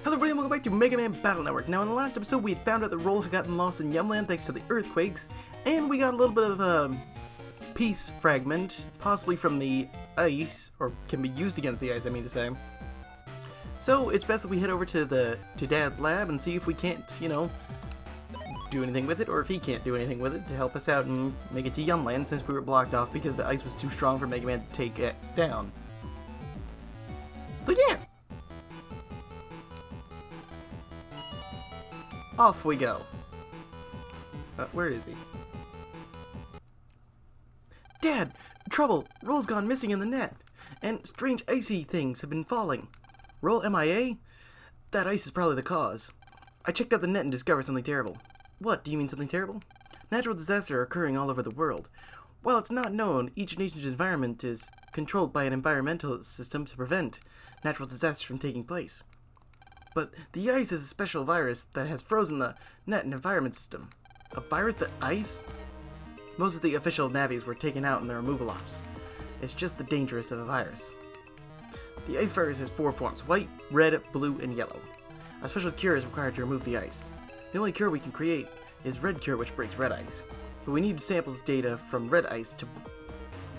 Hello everybody and welcome back to Megaman Battle Network. Now in the last episode we had found out that Roll had gotten lost in Yumland thanks to the earthquakes, and we got a little bit of a peace fragment, possibly from the ice, or can be used against the ice I mean to say. So it's best that we head over to Dad's lab and see if we can't, you know, do anything with it, or if he can't do anything with it to help us out and make it to Yumland since we were blocked off because the ice was too strong for Mega Man to take it down. So yeah! Off we go. Where is he? Dad! Trouble! Roll's gone missing in the net, and strange icy things have been falling. Roll MIA? That ice is probably the cause. I checked out the net and discovered something terrible. What, do you mean something terrible? Natural disasters are occurring all over the world. While it's not known, each nation's environment is controlled by an environmental system to prevent natural disasters from taking place. But the ice is a special virus that has frozen the net and environment system. A virus that ice? Most of the official navies were taken out in the removal ops. It's just the dangerous of a virus. The ice virus has 4 forms: white, red, blue, and yellow. A special cure is required to remove the ice. The only cure we can create is red cure, which breaks red ice. But we need samples data from red ice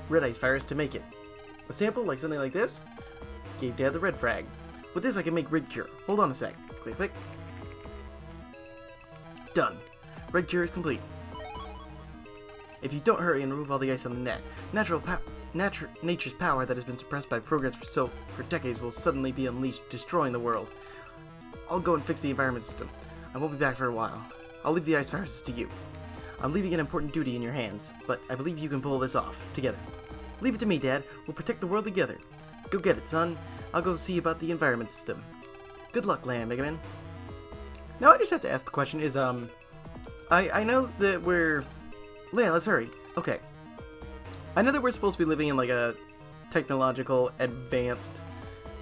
virus to make it. A sample, like something like this, gave Dad the red frag. With this I can make red cure. Hold on a sec. Click, click. Done. Red cure is complete. If you don't hurry and remove all the ice on the net, nature's power that has been suppressed by programs for decades will suddenly be unleashed, destroying the world. I'll go and fix the environment system. I won't be back for a while. I'll leave the ice viruses to you. I'm leaving an important duty in your hands, but I believe you can pull this off, together. Leave it to me, Dad. We'll protect the world together. Go get it, son. I'll go see about the environment system. Good luck, Mega Man. Now I just have to ask the question is, I know that we're... Lan, let's hurry. Okay. I know that we're supposed to be living in like a technological, advanced,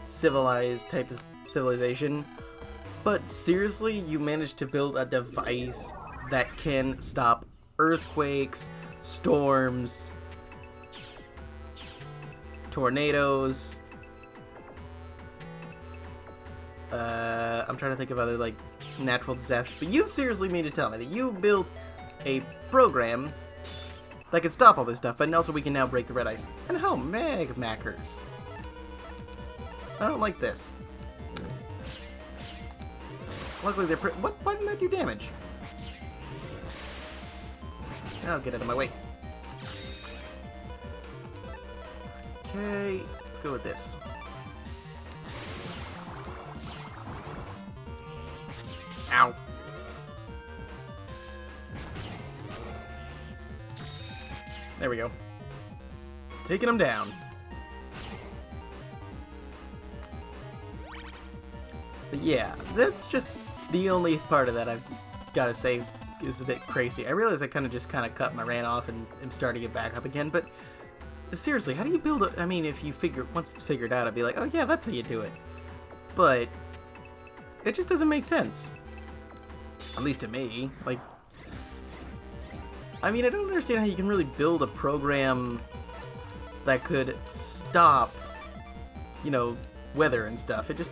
civilized type of civilization, but seriously, you managed to build a device that can stop earthquakes, storms, tornadoes. I'm trying to think of other, like, natural disasters, but you seriously mean to tell me that you built a program that can stop all this stuff, but also we can now break the red ice. And how Mackers. I don't like this. Luckily they're why didn't I do damage? Now get out of my way. Okay, let's go with this. Ow. There we go. Taking him down. But yeah, that's just the only part of that I've got to say is a bit crazy. I realize I kind of cut my ran off and am starting it back up again, but seriously, how do you build a... I mean, if you once it's figured out, I'd be like, oh yeah, that's how you do it. But it just doesn't make sense. At least to me. Like, I mean, I don't understand how you can really build a program that could stop, you know, weather and stuff. It just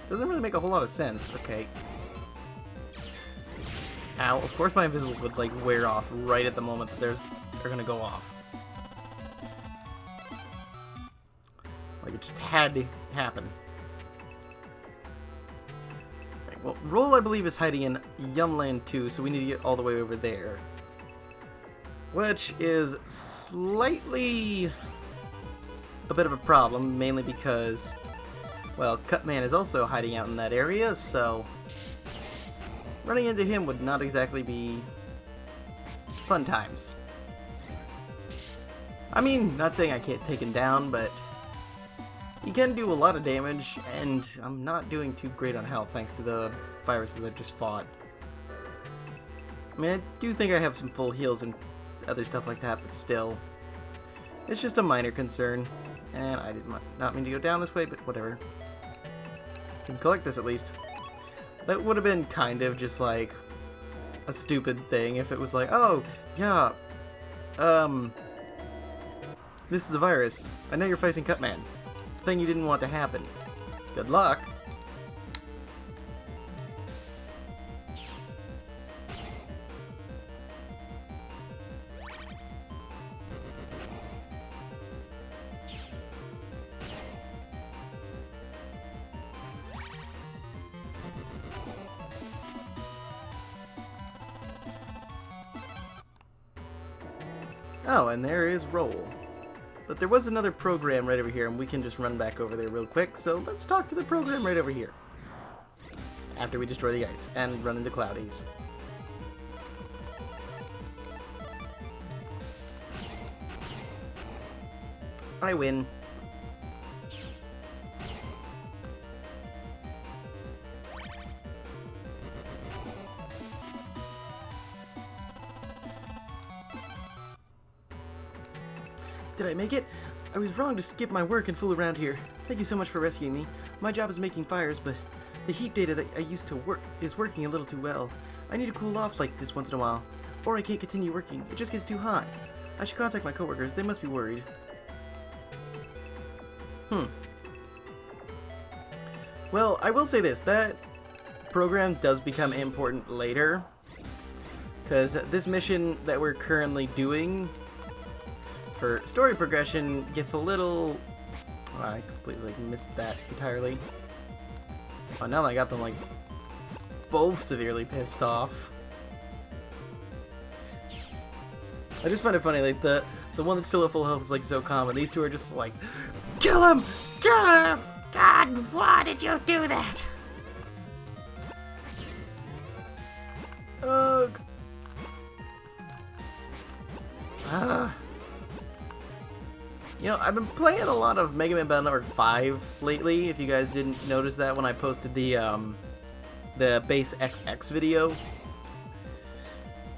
doesn't really make a whole lot of sense. Okay. Ow. Of course my invisible would, like, wear off right at the moment that they're gonna go off. Like, it just had to happen. Okay, well, Roll, I believe, is hiding in Yumland 2, so we need to get all the way over there. Which is slightly a bit of a problem, mainly because, well, Cutman is also hiding out in that area, so running into him would not exactly be fun times. I mean, not saying I can't take him down, but he can do a lot of damage, and I'm not doing too great on health thanks to the viruses I've just fought. I mean, I do think I have some full heals and other stuff like that, but still, it's just a minor concern. And I did not mean to go down this way, but whatever. Can collect this at least. That would have been kind of just like a stupid thing if it was like, oh yeah, this is a virus. I know you're facing Cutman. Thing you didn't want to happen. Good luck. Oh, and there is Roll. But there was another program right over here, and we can just run back over there real quick. So let's talk to the program right over here. After we destroy the ice and run into Cloudies. I win. Did I make it? I was wrong to skip my work and fool around here. Thank you so much for rescuing me. My job is making fires, but the heat data that I used to work is working a little too well. I need to cool off like this once in a while, or I can't continue working. It just gets too hot. I should contact my coworkers. They must be worried. Well, I will say this. That program does become important later, because this mission that we're currently doing for story progression gets a little... Oh, I completely missed that entirely. Oh, now I got them, like, both severely pissed off. I just find it funny, like, the one that's still at full health is, like, so calm, and these two are just like, kill him! Kill him! God, why did you do that? Ugh. You know, I've been playing a lot of Megaman Battle Network 5 lately, if you guys didn't notice that when I posted the base XX video.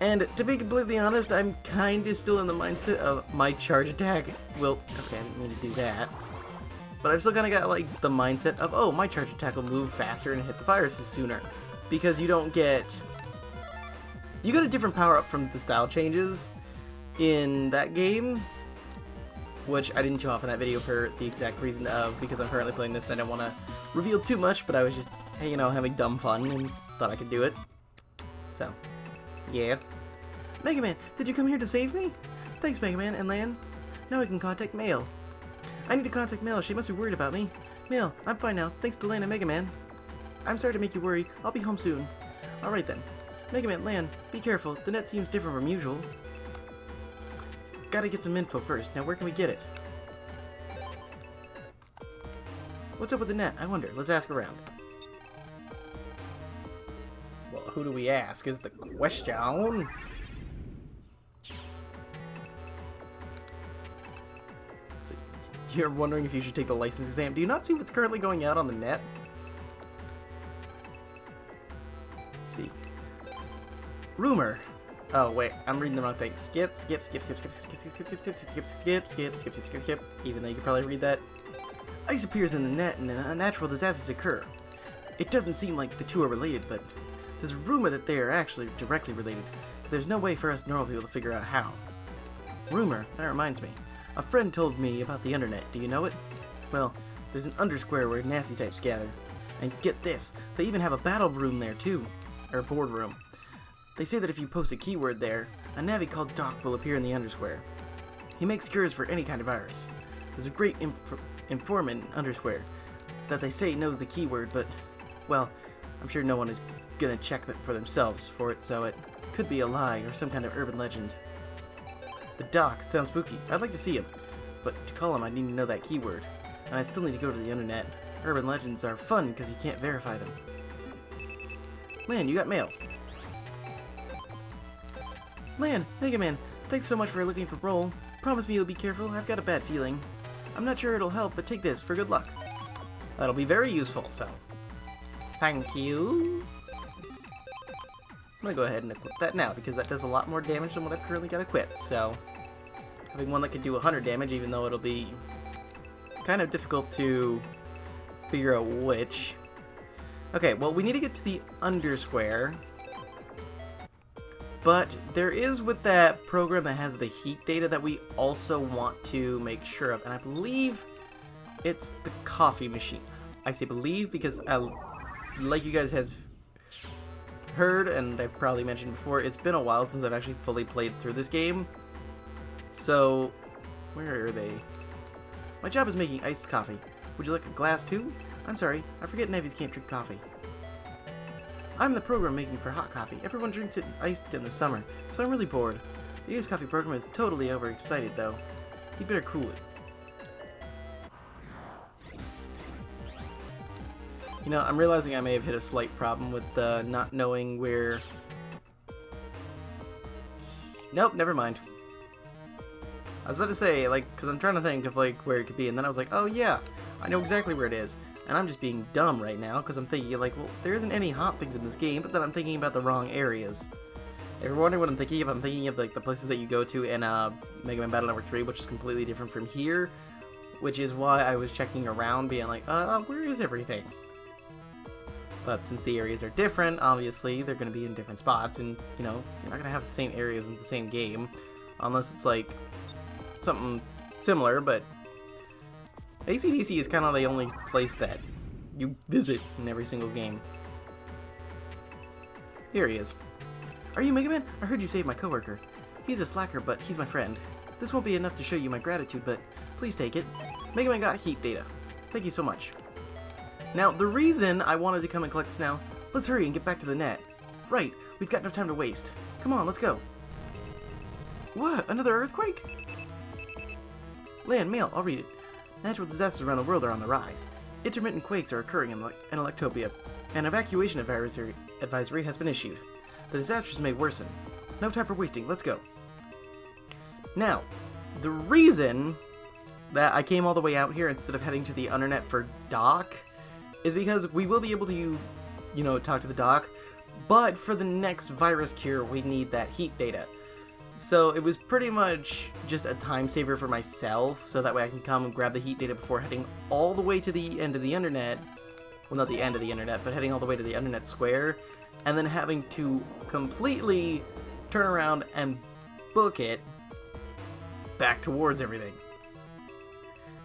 And to be completely honest, I'm kinda still in the mindset of my charge attack will... Okay, I didn't mean to do that. But I've still kinda got, like, the mindset of, oh, my charge attack will move faster and hit the viruses sooner. Because you don't get... You get a different power-up from the style changes in that game, which I didn't show off in that video for the exact reason of, because I'm currently playing this and I didn't want to reveal too much, but I was just, hey, you know, having dumb fun and thought I could do it. So, yeah. Mega Man, did you come here to save me? Thanks, Mega Man and Lan. Now I can contact Mail. I need to contact Mail. She must be worried about me. Mail, I'm fine now. Thanks to Lan and Mega Man. I'm sorry to make you worry. I'll be home soon. Alright then. Mega Man, Lan, be careful. The net seems different from usual. Gotta get some info first. Now, where can we get it? What's up with the net? I wonder. Let's ask around. Well, who do we ask is the question. So, you're wondering if you should take the license exam. Do you not see what's currently going out on the net? Let's see. Rumor. Oh wait, I'm reading the wrong thing. Skip. Even though you could probably read that. Ice appears in the net and natural disasters occur. It doesn't seem like the two are related, but there's a rumor that they are actually directly related. But there's no way for us normal people to figure out how. Rumor? That reminds me. A friend told me about the internet. Do you know it? Well, there's an undersquare where nasty types gather. And get this, they even have a battle room there too. Or boardroom. They say that if you post a keyword there, a Navi called Doc will appear in the undersquare. He makes cures for any kind of virus. There's a great informant undersquare that they say knows the keyword, but, well, I'm sure no one is gonna check that for themselves for it, so it could be a lie or some kind of urban legend. The Doc sounds spooky. I'd like to see him, but to call him I need to know that keyword, and I still need to go to the internet. Urban legends are fun because you can't verify them. Man, you got mail. Lan, Mega Man, thanks so much for looking for Roll. Promise me you'll be careful. I've got a bad feeling. I'm not sure it'll help, but take this for good luck. That'll be very useful, so thank you. I'm gonna go ahead and equip that now, because that does a lot more damage than what I've currently got equipped, so having one that can do 100 damage, even though it'll be kind of difficult to figure out which. Okay, well, we need to get to the undersquare. But there is with that program that has the heat data that we also want to make sure of. And I believe it's the coffee machine. I say believe because, like you guys have heard, and I've probably mentioned before, it's been a while since I've actually fully played through this game. So, where are they? My job is making iced coffee. Would you like a glass too? I'm sorry, I forget Navies can't drink coffee. I'm the program making for hot coffee. Everyone drinks it iced in the summer, so I'm really bored. The iced coffee program is totally overexcited, though. You better cool it. You know, I'm realizing I may have hit a slight problem with not knowing where... Nope, never mind. I was about to say, like, because I'm trying to think of, like, where it could be, and then I was like, oh yeah, I know exactly where it is. And I'm just being dumb right now, because I'm thinking, like, well, there isn't any hot things in this game, but then I'm thinking about the wrong areas. If you're wondering what I'm thinking of, like, the places that you go to in Mega Man Battle number 3, which is completely different from here, which is why I was checking around, being like, where is everything? But since the areas are different, obviously, they're going to be in different spots, and, you know, you're not going to have the same areas in the same game, unless it's, like, something similar, but AC/DC is kind of the only place that you visit in every single game. Here he is. Are you Mega Man? I heard you saved my coworker. He's a slacker, but he's my friend. This won't be enough to show you my gratitude, but please take it. Mega Man got heat data. Thank you so much. Now, the reason I wanted to come and collect this now, let's hurry and get back to the net. Right, we've got no time to waste. Come on, let's go. What? Another earthquake? Land, mail, I'll read it. Natural disasters around the world are on the rise. Intermittent quakes are occurring in Electopia. An evacuation advisory has been issued. The disasters may worsen. No time for wasting, let's go. Now, the reason that I came all the way out here instead of heading to the Undernet for Doc is because we will be able to, you know, talk to the Doc, but for the next virus cure, we need that heat data. So it was pretty much just a time saver for myself, so that way I can come and grab the heat data before heading all the way to the end of the Internet. Well, not the end of the Internet, but heading all the way to the Undernet Square, and then having to completely turn around and book it back towards everything.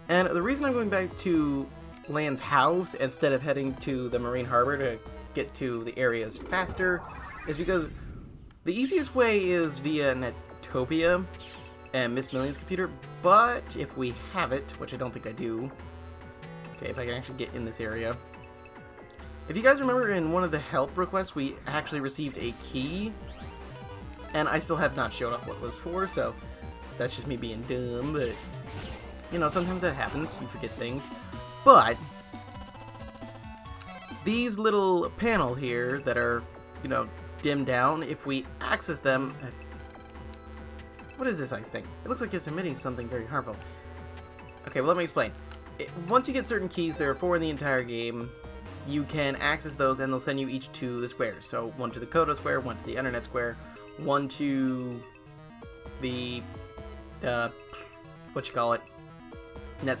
And the reason I'm going back to Land's house instead of heading to the Marine Harbor to get to the areas faster is because the easiest way is via Netopia and Miss Million's computer, but if we have it, which I don't think I do, okay, if I can actually get in this area. If you guys remember in one of the help requests, we actually received a key, and I still have not showed off what it was for, so that's just me being dumb, but, you know, sometimes that happens, you forget things. But these little panel here that are, you know, dimmed down, if we access them... What is this ice thing? It looks like it's emitting something very harmful. Okay, well, let me explain. Once you get certain keys, there are 4 in the entire game, you can access those and they'll send you each to the squares. So, 1 to the Kodo Square, 1 to the Internet Square, 1 to the, Net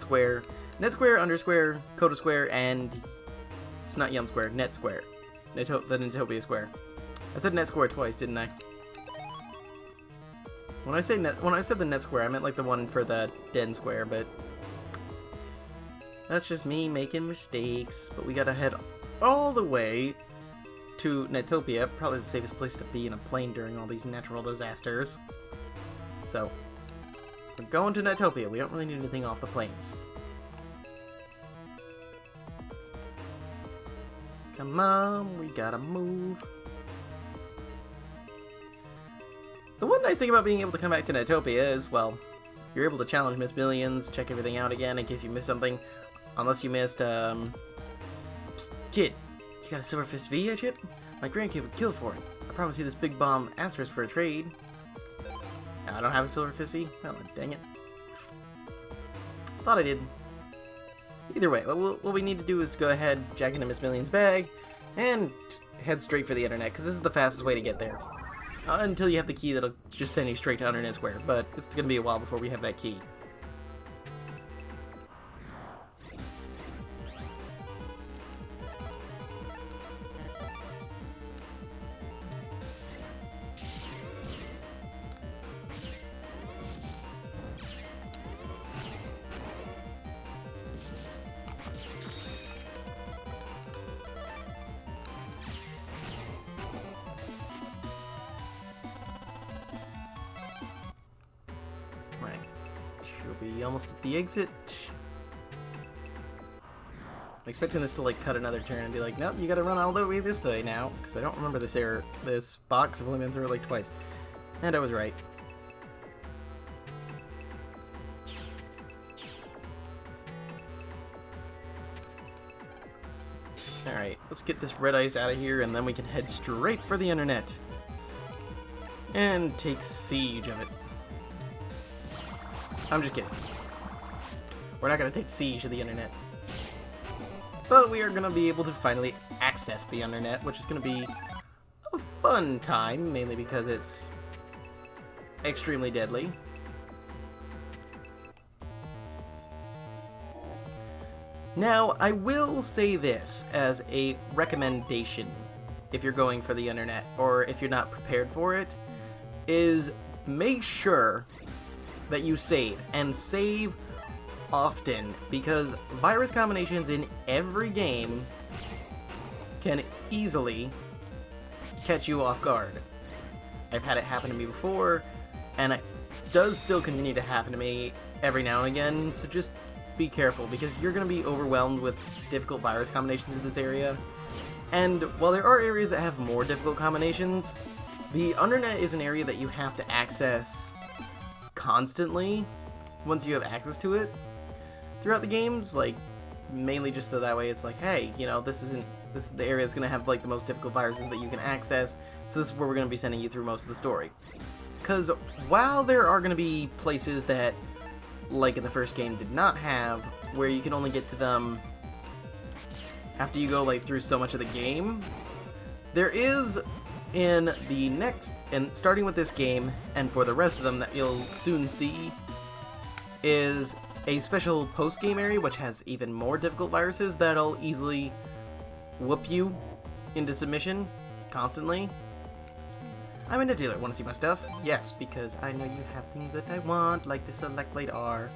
Square. Net Square, Undersquare, Kodo Square, and... It's not Yum Square, Net Square. The Netopia Square. I said Net Square twice, didn't I? When I said the Net Square, I meant like the one for the Den Square, but that's just me making mistakes. But we gotta head all the way to Netopia, probably the safest place to be in a plane during all these natural disasters. So, we're going to Netopia. We don't really need anything off the planes. Come on, we gotta move. The one nice thing about being able to come back to Netopia is, well, you're able to challenge Miss Millions, check everything out again in case you missed something. Unless you missed, Psst, kid, you got a Silver Fist V chip? My grandkid would kill for it. I promise you this big bomb asterisk for a trade. I don't have a Silver Fist V? Oh, dang it. Thought I did. Either way, what we need to do is go ahead, jack into Miss Million's bag, and head straight for the Internet, because this is the fastest way to get there. Until you have the key that'll just send you straight to Undernet Square, but it's going to be a while before we have that key. We'll be almost at the exit. I'm expecting this to like cut another turn and be like, nope, you gotta run all the way this way now, because I don't remember this box. I've only been through it like twice. And I was right. Let's get this red ice out of here, and then we can head straight for the internet. And take siege of it. I'm just kidding. We're not going to take siege of the internet. But we are going to be able to finally access the internet, which is going to be a fun time, mainly because it's extremely deadly. Now, I will say this as a recommendation, if you're going for the internet, or if you're not prepared for it, is make sure that you save, and save often, because virus combinations in every game can easily catch you off guard. I've had it happen to me before, and it does still continue to happen to me every now and again, so just be careful, because you're going to be overwhelmed with difficult virus combinations in this area. And while there are areas that have more difficult combinations, the internet is an area that you have to access constantly once you have access to it throughout the games, like mainly just so that way it's like, hey, you know, this is the area that's going to have like the most difficult viruses that you can access, so this is where we're going to be sending you through most of the story. Because while there are going to be places that, like in the first game, did not have, where you can only get to them after you go like through so much of the game, there is in the next, and starting with this game, and for the rest of them that you'll soon see, is a special post-game area which has even more difficult viruses that'll easily whoop you into submission constantly. I'm into dealer. Want to see my stuff? Yes, because I know you have things that I want, like the Select Blade R.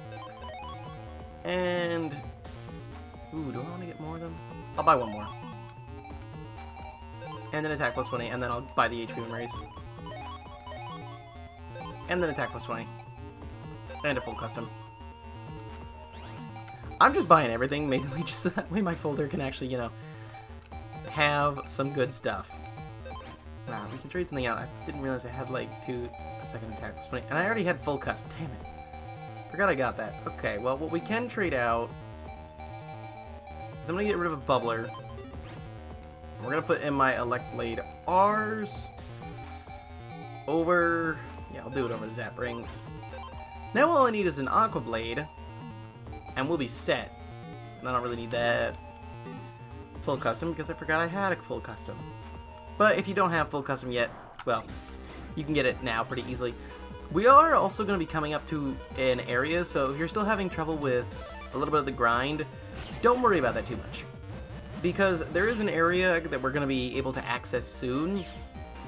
And ooh, do I want to get more of them? I'll buy one more. And then attack plus 20, and then I'll buy the HP memories. And then attack plus 20. And a full custom. I'm just buying everything, mainly just so that way my folder can actually, you know, have some good stuff. Wow, we can trade something out. I didn't realize I had, like, a second attack plus 20. And I already had full custom. Damn it. Forgot I got that. Okay, well, what we can trade out is I'm going to get rid of a bubbler. We're going to put in my Elect Blade R's over... Yeah, I'll do it over the Zap Rings. Now all I need is an Aqua Blade, and we'll be set. And I don't really need that full custom, because I forgot I had a full custom. But if you don't have full custom yet, well, you can get it now pretty easily. We are also going to be coming up to an area, so if you're still having trouble with a little bit of the grind, don't worry about that too much. Because there is an area that we're going to be able to access soon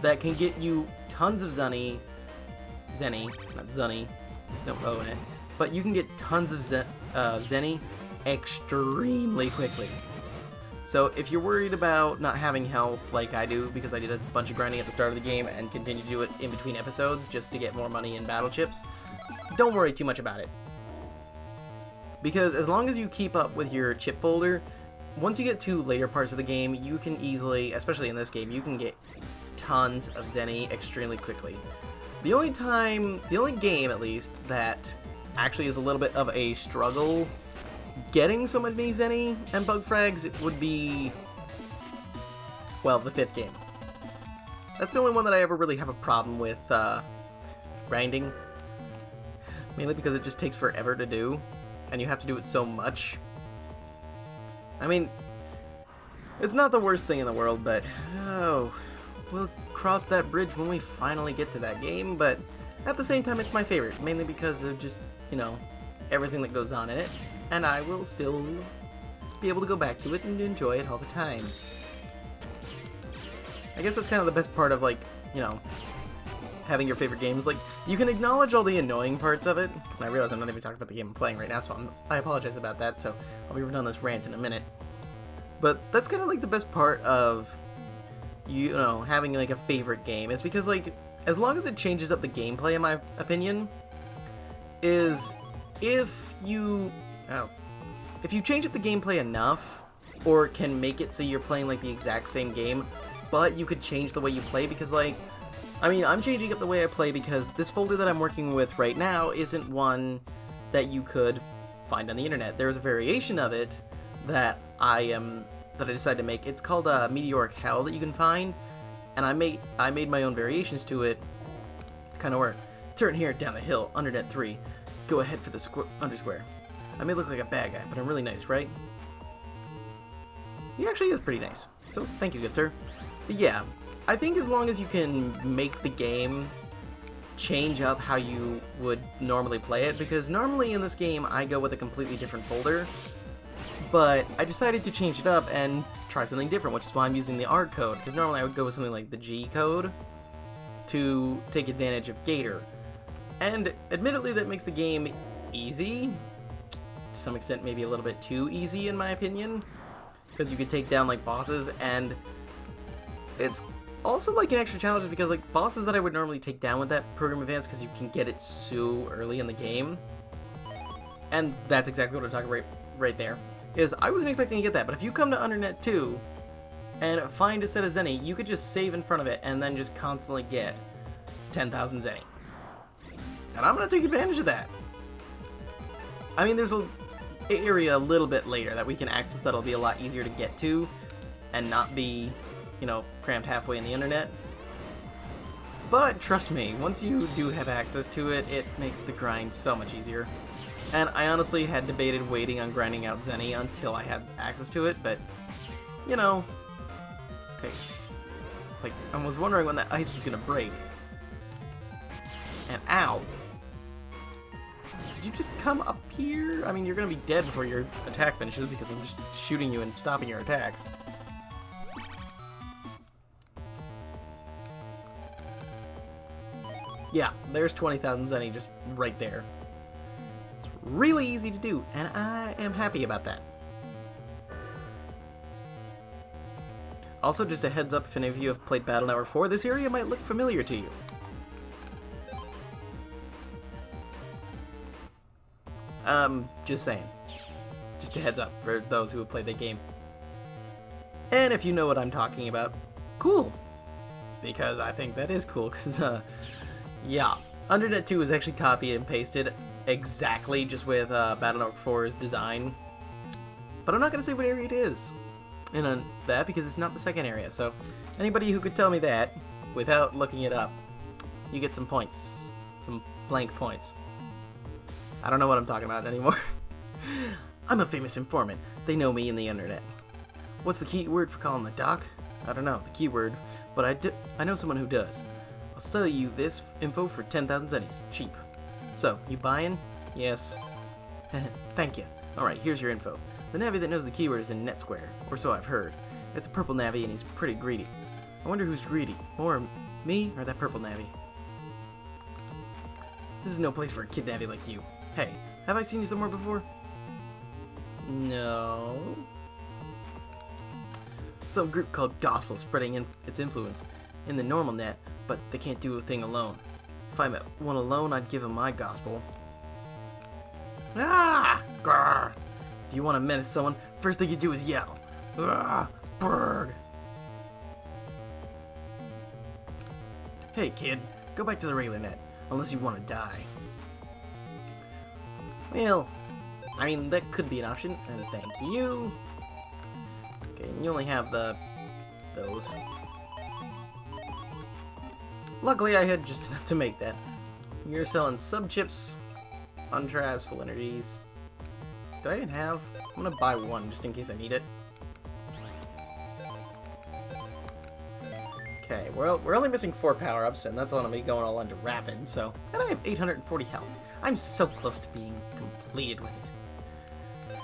that can get you tons of Zenny, not Zunny, there's no O in it, but you can get tons of Zenny extremely quickly. So if you're worried about not having health like I do, because I did a bunch of grinding at the start of the game and continue to do it in between episodes just to get more money in battle chips, don't worry too much about it. Because as long as you keep up with your chip folder, once you get to later parts of the game, you can easily, especially in this game, you can get tons of Zenny extremely quickly. The only game at least, that actually is a little bit of a struggle getting so many Zenny and bug frags would be, well, the 5th game. That's the only one that I ever really have a problem with grinding. Mainly because it just takes forever to do, and you have to do it so much. I mean, it's not the worst thing in the world, but oh, we'll cross that bridge when we finally get to that game, but at the same time it's my favorite, mainly because of just, you know, everything that goes on in it, and I will still be able to go back to it and enjoy it all the time. I guess that's kind of the best part of, like, you know, having your favorite games. Like, you can acknowledge all the annoying parts of it, and I realize I'm not even talking about the game I'm playing right now, so I apologize about that, so I'll be done this rant in a minute. But that's kind of like the best part of, you know, having like a favorite game, is because, like, as long as it changes up the gameplay, in my opinion, is if you change up the gameplay enough, or can make it so you're playing like the exact same game, but you could change the way you play, because, like, I mean, I'm changing up the way I play because this folder that I'm working with right now isn't one that you could find on the internet. There's a variation of it that I am that I decided to make. It's called Meteoric Hell that you can find, and I made my own variations to it. Kind of work. Turn here down the hill, under net 3. Go ahead for the undersquare. I may look like a bad guy, but I'm really nice, right? He actually is pretty nice. So thank you, good sir. But yeah, I think as long as you can make the game change up how you would normally play it, because normally in this game I go with a completely different folder, but I decided to change it up and try something different, which is why I'm using the R code, because normally I would go with something like the G code to take advantage of Gator. And admittedly that makes the game easy, to some extent maybe a little bit too easy in my opinion, because you could take down like bosses, and it's also like an extra challenge because like bosses that I would normally take down with that program advance, because you can get it so early in the game, and that's exactly what I'm talking right there, is I wasn't expecting to get that. But if you come to Undernet 2 and find a set of Zenny, you could just save in front of it and then just constantly get 10,000 Zenny. And I'm going to take advantage of that. I mean, there's an area a little bit later that we can access that'll be a lot easier to get to and not be, you know, crammed halfway in the internet. But trust me, once you do have access to it, it makes the grind so much easier. And I honestly had debated waiting on grinding out Zenny until I had access to it, but, you know, okay. It's like, I was wondering when that ice was going to break. And ow. Did you just come up here? I mean, you're going to be dead before your attack finishes because I'm just shooting you and stopping your attacks. Yeah, there's 20,000 Zenny just right there. It's really easy to do, and I am happy about that. Also, just a heads up, if any of you have played Battle Network 4, this area might look familiar to you. Just saying. Just a heads up for those who have played that game. And if you know what I'm talking about, cool. Because I think that is cool, because, yeah. Undernet 2 is actually copied and pasted exactly just with Battle Network 4's design. But I'm not going to say what area it is in that, because it's not the second area. So anybody who could tell me that without looking it up, you get some points. Some blank points. I don't know what I'm talking about anymore. I'm a famous informant. They know me in the internet. What's the key word for calling the doc? I don't know the keyword, but I know someone who does. I'll sell you this info for 10,000 zennies. Cheap. So, you buying? Yes. Thank you. Alright, here's your info. The Navi that knows the keyword is in Net Square, or so I've heard. It's a purple Navi and he's pretty greedy. I wonder who's greedy. More me or that purple Navi? This is no place for a kid Navi like you. Hey, have I seen you somewhere before? No. Some group called Gospel spreading its influence in the normal net, but they can't do a thing alone. If I met one alone, I'd give him my gospel. Ah! Grr! If you want to menace someone, first thing you do is yell. Ah! Brrg! Hey kid, go back to the regular net, unless you want to die. Well, I mean, that could be an option, and thank you. Okay, and you only have those. Luckily, I had just enough to make that. You're selling sub-chips, untravs, full energies. Do I even have? I'm gonna buy one, just in case I need it. Okay, well, we're only missing 4 power-ups, and that's gonna be going all into rapid, so... And I have 840 health. I'm so close to being completed with it.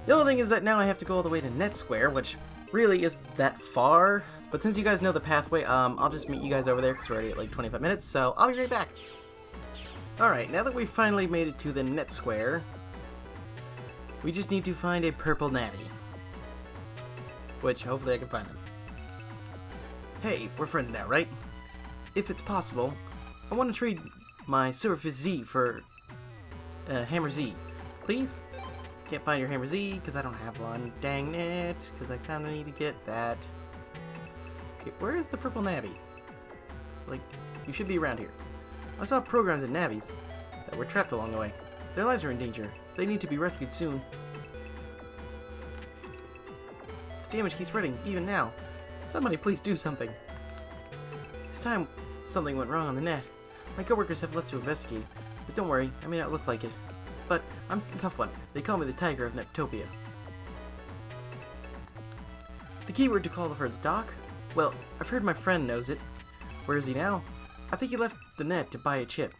The only thing is that now I have to go all the way to Net Square, which really isn't that far. But since you guys know the pathway, I'll just meet you guys over there, because we're already at like 25 minutes, so I'll be right back. Alright, now that we've finally made it to the Net Square, we just need to find a purple Navi. Which, hopefully I can find them. Hey, we're friends now, right? If it's possible, I want to trade my Silverfish Z for Hammer Z. Please? Can't find your Hammer Z, because I don't have one. Dang it, because I kind of need to get that. Okay, where is the purple Navi? It's like, you should be around here. I saw programs and Navis that were trapped along the way. Their lives are in danger. They need to be rescued soon. damage keeps spreading, even now. Somebody please do something. This time, something went wrong on the net. My coworkers have left to investigate, but don't worry, I may not look like it. But I'm a tough one. They call me the Tiger of Netopia. The keyword to call for the dock? Well, I've heard my friend knows it. Where is he now? I think he left the net to buy a chip.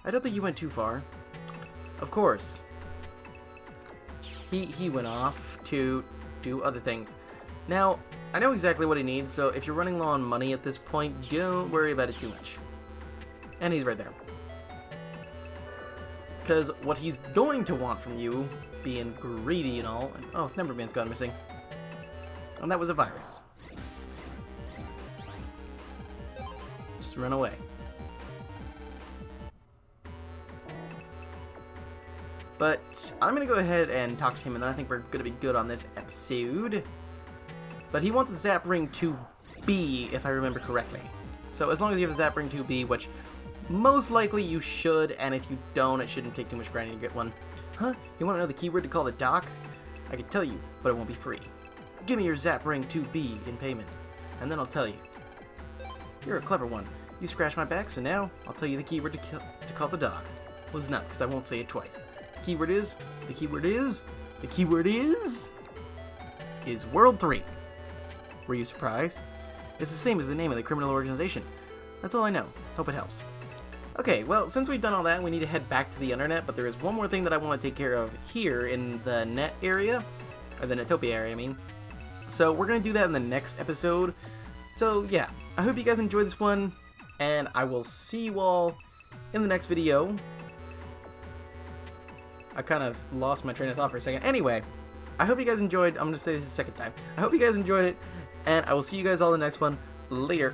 I don't think he went too far. Of course. He went off to do other things. Now, I know exactly what he needs, so if you're running low on money at this point, don't worry about it too much. And he's right there. Because what he's going to want from you, being greedy and all... Oh, Numberman's gone missing. And that was a virus. Just run away. But I'm going to go ahead and talk to him, and then I think we're going to be good on this episode. But he wants a Zap Ring 2B, if I remember correctly. So as long as you have a Zap Ring 2B, which most likely you should, and if you don't, it shouldn't take too much grinding to get one. Huh? You want to know the keyword to call the dock? I can tell you, but it won't be free. Give me your Zap Ring 2B in payment, and then I'll tell you. You're a clever one. You scratched my back, so now I'll tell you the keyword to call the dock. Well, it's not, because I won't say it twice. The keyword is World 3. Were you surprised? It's the same as the name of the criminal organization. That's all I know. Hope it helps. Okay, well, since we've done all that, we need to head back to the internet, but there is one more thing that I want to take care of here in the net area, or the Netopia area, I mean. So we're going to do that in the next episode. So yeah, I hope you guys enjoyed this one, and I will see you all in the next video. I kind of lost my train of thought for a second. Anyway, I hope you guys enjoyed. I'm going to say this a second time. I hope you guys enjoyed it, and I will see you guys all in the next one. Later.